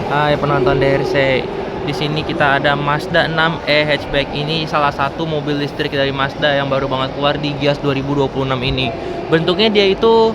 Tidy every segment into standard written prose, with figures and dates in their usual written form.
Hai penonton DRC. Di sini kita ada Mazda 6e hatchback. Ini salah satu mobil listrik dari Mazda yang baru banget keluar di Gias 2026 ini. Bentuknya dia itu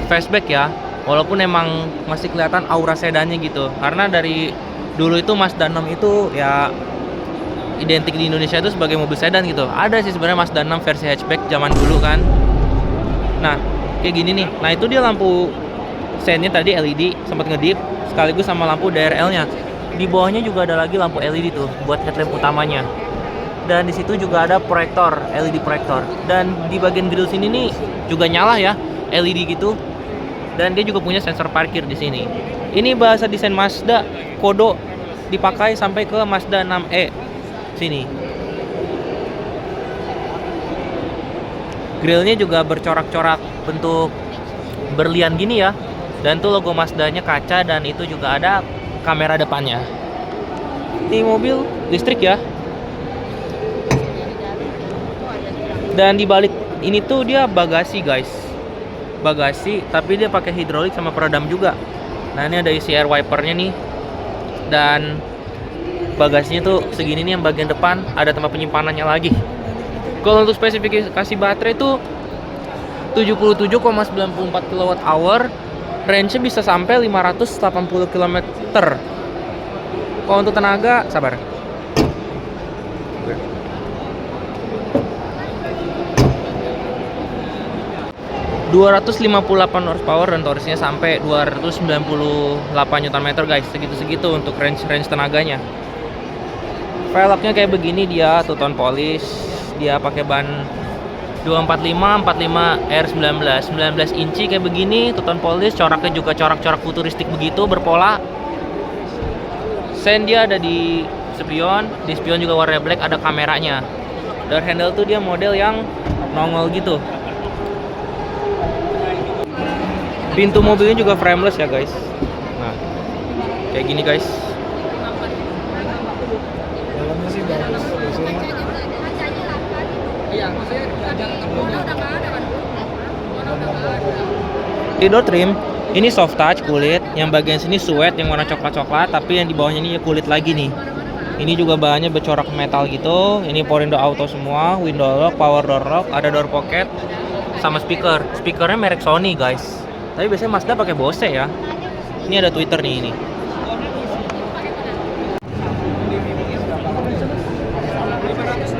fastback ya. Walaupun emang masih kelihatan aura sedannya gitu. Karena dari dulu itu Mazda 6 itu ya identik di Indonesia itu sebagai mobil sedan gitu. Ada sih sebenarnya Mazda 6 versi hatchback zaman dulu kan. Nah, kayak gini nih. Nah, itu dia lampu sennya tadi LED sempat ngedip sekaligus sama lampu DRL-nya. Di bawahnya juga ada lagi lampu LED tuh buat headlamp utamanya. Dan di situ juga ada proyektor, LED proyektor. Dan di bagian grill sini nih juga nyala ya, LED gitu. Dan dia juga punya sensor parkir di sini. Ini bahasa desain Mazda, kodo dipakai sampai ke Mazda 6e sini. Grillnya juga bercorak-corak bentuk berlian gini ya. Dan tuh logo Mazda-nya kaca dan itu juga ada kamera depannya. Ini mobil listrik ya. Dan di balik ini tuh dia bagasi guys. Bagasi tapi dia pakai hidrolik sama peredam juga. Nah, ini ada isi air wipernya nih. Dan bagasinya tuh segini nih, yang bagian depan ada tempat penyimpanannya lagi. Kalau untuk spesifikasi baterai tuh 77,94 kWh. Range-nya bisa sampai 580 km. Kalau untuk tenaga, sabar. ...258 horsepower dan torsinya sampai 298 Nm guys. Segitu-segitu untuk range tenaganya. Velgnya kayak begini, dia two-tone polish. Dia pakai ban 245 45 R19 19 inci kayak begini, two-tone polish. Coraknya juga corak-corak futuristik begitu, berpola. Sen dia ada di spion juga warna black, ada kameranya. Door handle tuh dia model yang nongol gitu. Pintu mobilnya juga frameless ya guys. Nah, kayak gini guys. Dalamnya sih bagus. Di door trim ini soft touch kulit, yang bagian sini suede yang warna coklat-coklat, tapi yang di bawahnya ini kulit lagi nih. Ini juga bahannya bercorak metal gitu. Ini power window auto semua, window lock, power door lock, ada door pocket sama speaker. Speakernya merek Sony guys. Tapi biasanya Mazda pakai Bose ya. Ini ada Twitter nih ini.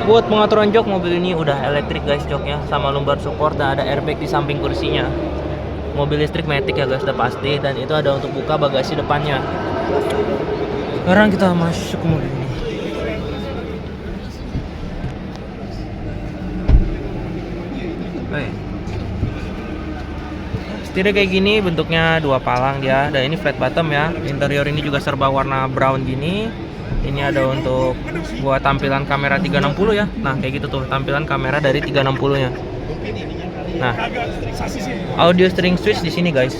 Buat pengaturan jok, mobil ini udah elektrik guys joknya, sama lumbar support dan ada airbag di samping kursinya. Mobil listrik matic ya guys, udah pasti. Dan itu ada untuk buka bagasi depannya. Sekarang kita masuk ke mobil ini. Setirnya kayak gini, bentuknya dua palang dia. Dan ini flat bottom ya. Interior ini juga serba warna brown gini. Ini ada untuk buat tampilan kamera 360 ya. Nah, kayak gitu tuh tampilan kamera dari 360-nya. Nah, audio steering switch di sini guys.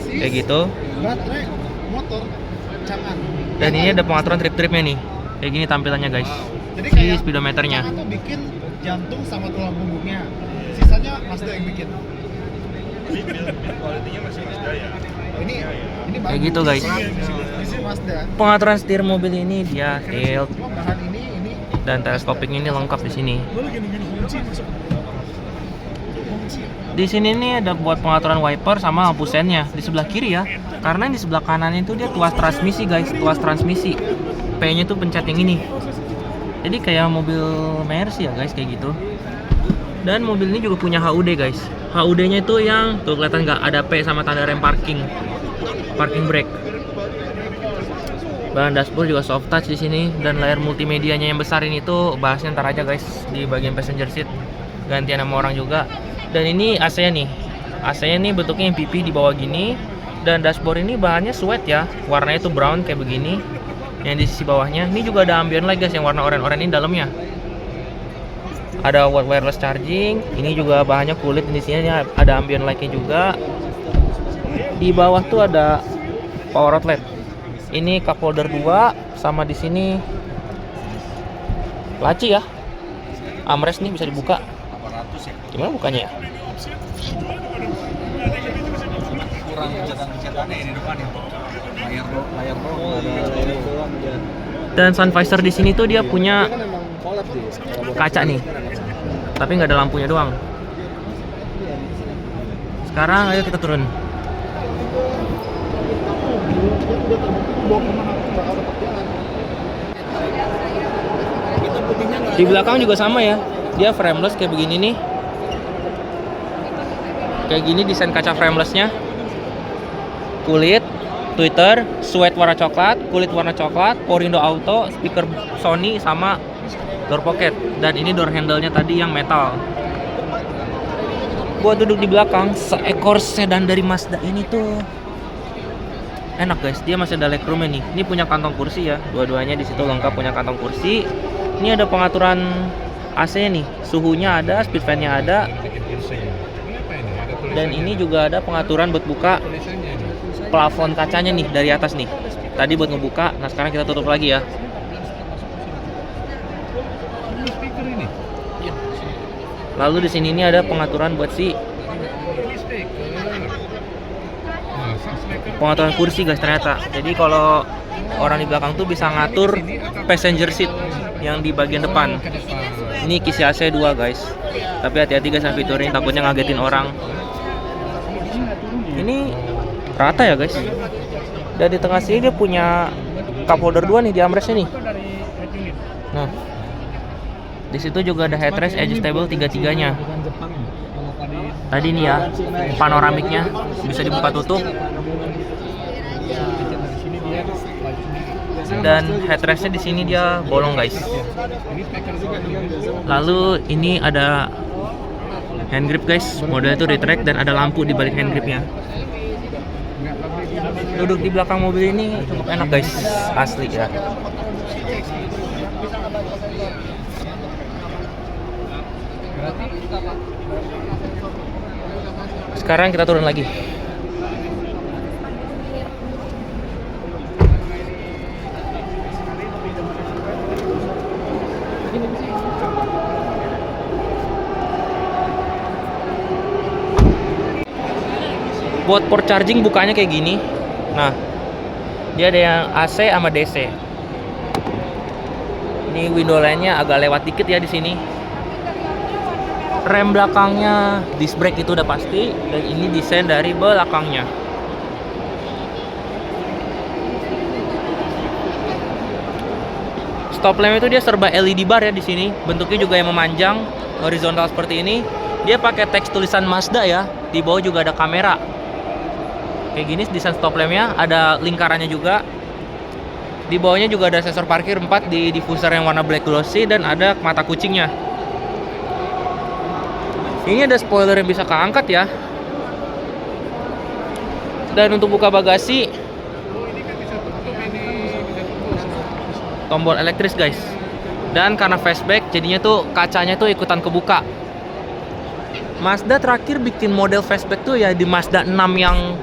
Kayak gitu. Baterai, motor, cakan. Dan ini ada pengaturan trip-tripnya nih. Kayak gini tampilannya guys. Jadi Si kayak speedometernya. cakan tuh bikin jantung sama tulang punggungnya. Sisanya Mazda yang bikin. Kualitinya masih Mazda ya. Ini Kayak gitu guys. Di sini Mazda. Pengaturan setir mobil ini dia tilt Cuma bahan ini dan teleskopik ini lengkap di sini. Di sini nih ada buat pengaturan wiper sama lampu sennya di sebelah kiri ya. Karena di sebelah kanan itu dia tuas transmisi guys, tuas transmisi. P-nya tuh pencet yang ini. Jadi kayak mobil Mercy ya guys, kayak gitu. Dan mobil ini juga punya HUD guys. HUD-nya itu yang tuh kelihatan nggak ada P sama tanda rem parking brake. Bahan dashboard juga soft touch di sini, dan layar multimedianya yang besar ini tuh bahasnya ntar aja guys di bagian passenger seat. Gantian sama orang juga. Dan ini AC-nya nih. AC-nya nih bentuknya MPP di bawah gini, dan dashboard ini bahannya suede ya. Warnanya tuh brown kayak begini. Yang di sisi bawahnya ini juga ada ambient light guys yang warna oranye ini dalamnya. Ada wireless charging. Ini juga bahannya kulit, di sini ada ambient light-nya juga. Di bawah tuh ada power outlet. Ini cup holder 2 sama di sini laci ya. Armrest nih bisa dibuka. Gimana bukanya ya? Kurang pencetan-pencetannya ini depan ya. Layar Dan sun visor di sini tuh dia punya kaca nih, tapi nggak ada lampunya doang. Sekarang ayo kita turun. Di belakang juga sama ya, dia frameless kayak begini nih. Kayak gini desain kaca framelessnya. Kulit Twitter, suede warna coklat, kulit warna coklat, Porindo Auto, speaker Sony sama door pocket. Dan ini door handle-nya tadi yang metal. Buat duduk di belakang, seekor sedan dari Mazda ini tuh enak guys, dia masih ada legroomnya nih. Ini punya kantong kursi ya, dua-duanya di situ lengkap punya kantong kursi. Ini ada pengaturan AC-nya nih, suhunya ada, speed fan-nya ada. Dan ini juga ada pengaturan buat buka plafon kacanya nih dari atas nih. Tadi buat ngebuka, nah sekarang kita tutup lagi ya. Lalu di sini ini ada pengaturan buat pengaturan kursi guys ternyata. Jadi kalau orang di belakang tuh bisa ngatur passenger seat yang di bagian depan. Ini kisi AC 2 guys. Tapi hati-hati guys sama fitur ini, takutnya ngagetin orang. Ini rata ya guys. Dan di tengah sini dia punya cup holder 2 nih di armrestnya nih. Nah, di situ juga ada headrest adjustable 3-3-nya. Tadi nih ya, panoramiknya bisa dibuka tutup. Dan headrestnya di sini dia bolong guys. Lalu ini ada hand grip guys, model itu retract dan ada lampu di balik hand gripnya. Duduk di belakang mobil ini cukup enak guys, asli ya. Sekarang kita turun lagi. Buat port charging bukanya kayak gini. Nah, dia ada yang AC sama DC. Ini window line-nya agak lewat dikit ya di sini. Rem belakangnya disc brake itu udah pasti, dan ini desain dari belakangnya. Stop lamp itu dia serba LED bar ya di sini. Bentuknya juga yang memanjang, horizontal seperti ini. Dia pakai teks tulisan Mazda ya. Di bawah juga ada kamera. Kayak gini desain stop lampnya, ada lingkarannya juga. Di bawahnya juga ada sensor parkir 4 di diffuser yang warna black glossy dan ada mata kucingnya. Ini ada spoiler yang bisa keangkat ya. Dan untuk buka bagasi, tombol elektris guys. Dan karena fastback jadinya tuh kacanya tuh ikutan kebuka. Mazda terakhir bikin model fastback tuh ya di Mazda 6 yang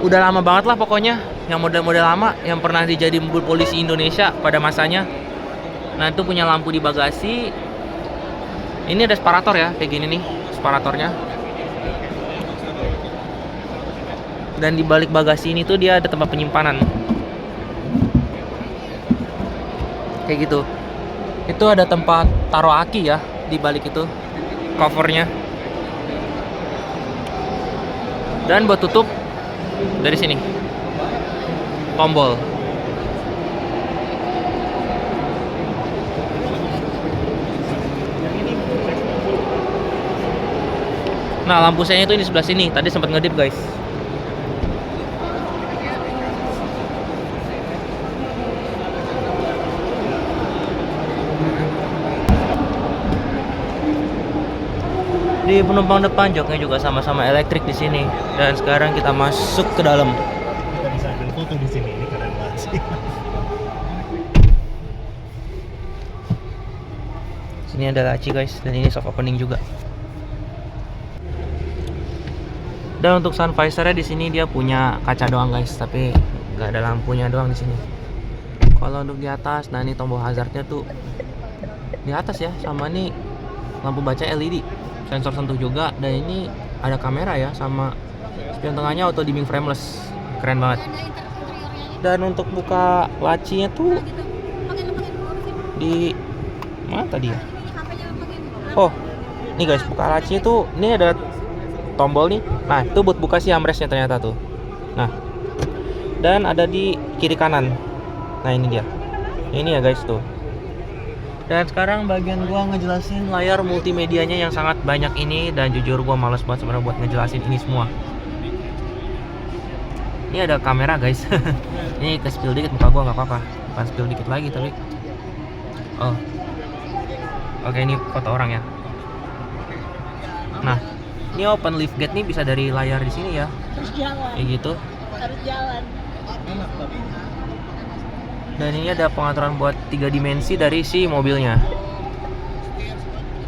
udah lama banget lah pokoknya, yang model-model lama yang pernah dijadiin mobil polisi Indonesia pada masanya. Nah itu punya lampu di bagasi. Ini ada separator ya, kayak gini nih separatornya. Dan di balik bagasi ini tuh dia ada tempat penyimpanan. Kayak gitu. Itu ada tempat taruh aki ya di balik itu, covernya. Dan buat tutup dari sini tombol. Nah lampu senya itu di sebelah sini. Tadi sempat ngedip guys. Di penumpang depan joknya juga sama-sama elektrik di sini. Dan sekarang kita masuk ke dalam. Kita bisa ambil foto di sini, ini keren banget sih. Sini ada laci guys, dan ini soft opening juga. Dan untuk sun visornya di sini dia punya kaca doang guys, tapi nggak ada lampunya doang di sini. Kalau untuk di atas, nah ini tombol hazardnya tuh di atas ya, sama nih lampu baca LED. Sensor sentuh juga, dan ini ada kamera ya, sama spion tengahnya auto dimming frameless, keren banget. Dan untuk buka lacinya tuh Di mana tadi ya? Oh, nih guys, buka laci itu, ini ada tombol nih. Nah, itu buat buka si armrestnya ternyata tuh. Nah, dan ada di kiri kanan. Nah, ini dia. Ini ya guys tuh. Dan sekarang bagian gua ngejelasin layar multimedianya yang sangat banyak ini, dan jujur gua males banget sebenarnya buat ngejelasin ini semua. Ini ada kamera guys. Ini ke spill dikit muka gua nggak apa-apa. Bukan spill dikit lagi tapi. Oh. Oke, ini foto orang ya. Nah, ini open lift gate nih bisa dari layar di sini ya. Terus jalan. Kayak gitu. Harus jalan. Dan ini ada pengaturan buat 3 dimensi dari si mobilnya.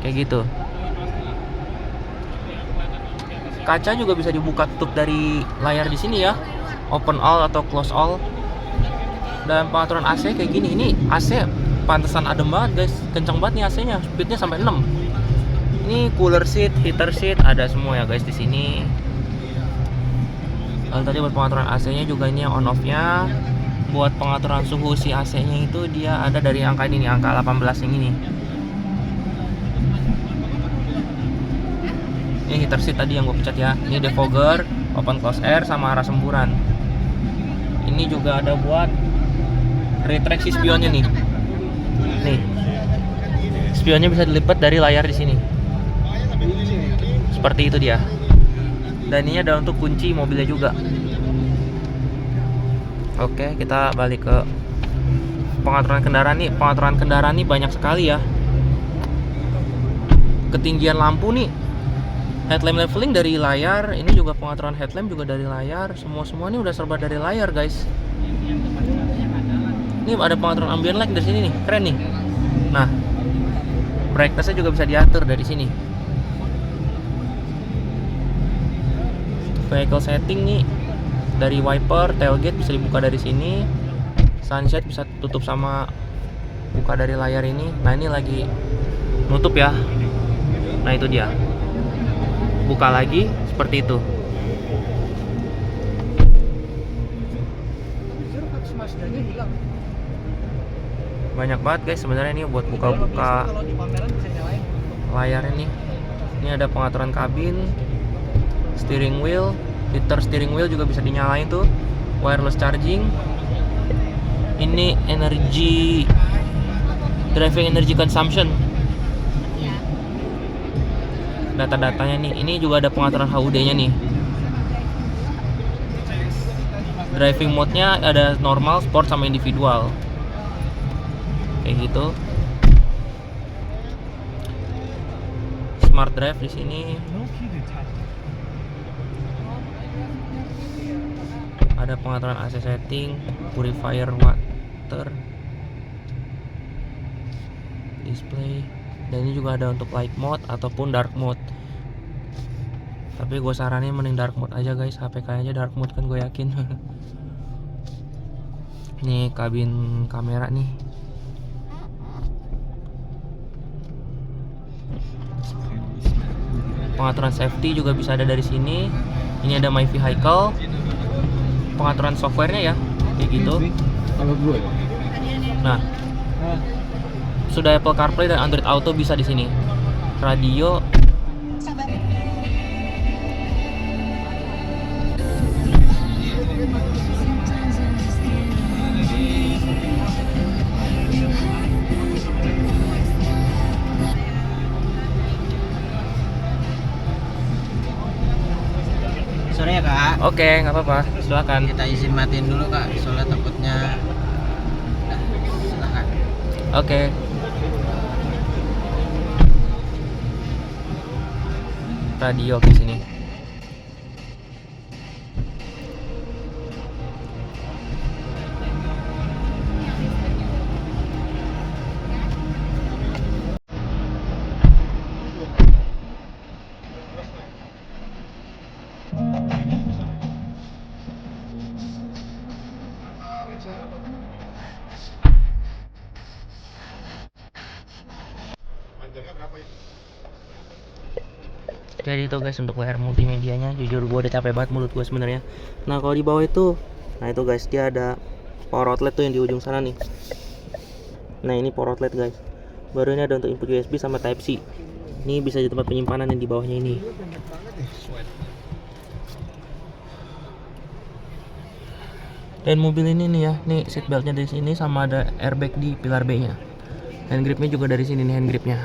Kayak gitu. Kaca juga bisa dibuka tutup dari layar di sini ya. Open all atau close all. Dan pengaturan AC kayak gini. Ini AC pantesan adem banget guys. Kencang banget nih AC-nya. Speednya sampai 6. Ini cooler seat, heater seat ada semua ya guys di sini. Lalu tadi buat pengaturan AC-nya juga ini yang on off-nya. Buat pengaturan suhu si AC-nya itu dia ada dari angka ini nih, angka 18 yang ini. Ini heater seat tadi yang gue pencet ya. Ini defogger, open close air sama arah semburan. Ini juga ada buat retraksi spionnya nih. Nih. Spionnya bisa dilipat dari layar di sini. Seperti itu dia. Dan ini ada untuk kunci mobilnya juga. Oke, kita balik ke pengaturan kendaraan nih. Pengaturan kendaraan nih banyak sekali ya. Ketinggian lampu nih. Headlamp leveling dari layar. Ini juga pengaturan headlamp juga dari layar. Semua ini udah serba dari layar guys. Ini ada pengaturan ambient light dari sini nih. Keren nih. Nah, brightness-nya juga bisa diatur dari sini. Vehicle setting nih dari wiper, tailgate bisa dibuka dari sini. Sunshade bisa tutup sama buka dari layar ini. Nah, ini lagi nutup ya. Nah, itu dia. Buka lagi seperti itu. Banyak banget guys sebenarnya ini buat buka-buka layarnya nih. Ini ada pengaturan kabin, steering wheel, heater steering wheel juga bisa dinyalain tuh, wireless charging. Ini energy, driving energy consumption. Data-datanya nih, ini juga ada pengaturan HUD-nya nih. Driving mode-nya ada normal, sport sama individual. Kayak gitu. Smart drive di sini. Ada pengaturan AC setting, purifier water, display, dan ini juga ada untuk light mode ataupun dark mode. Tapi gue saranin mending dark mode aja guys, HP kayaknya dark mode kan gue yakin. Nih kabin kamera nih. Pengaturan safety juga bisa ada dari sini. Ini ada My Vehicle. Pengaturan softwarenya ya, kayak gitu. Nah, sudah Apple CarPlay dan Android Auto bisa di sini. Radio. Sore ya kak. Oke, nggak apa-apa. Silakan. Kita izin matiin dulu kak, soalnya takutnya. Nah, silakan. Oke. Radio di sini. Jadi itu guys untuk layar multimedianya, jujur gue udah capek banget mulut gue sebenarnya. Nah kalau di bawah itu, nah itu guys dia ada power outlet tuh yang di ujung sana nih. Nah ini power outlet guys. Baru ini ada untuk input USB sama Type C. Ini bisa di tempat penyimpanan yang di bawahnya ini. Dan mobil ini nih ya, nih seat beltnya dari sini sama ada airbag di pilar B-nya. Hand gripnya juga dari sini nih hand gripnya.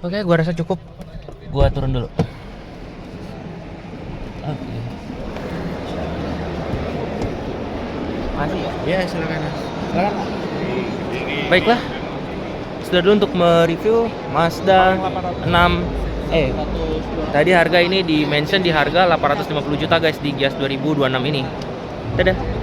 Oke, gua rasa cukup. Gua turun dulu. Oke. Makasih ya. Ya silakan Mas. Silakan Pak. Baiklah. Sudah dulu untuk mereview Mazda 6e. Tadi harga ini di mention di harga 850 juta guys di Gias 2026 ini. Dadah.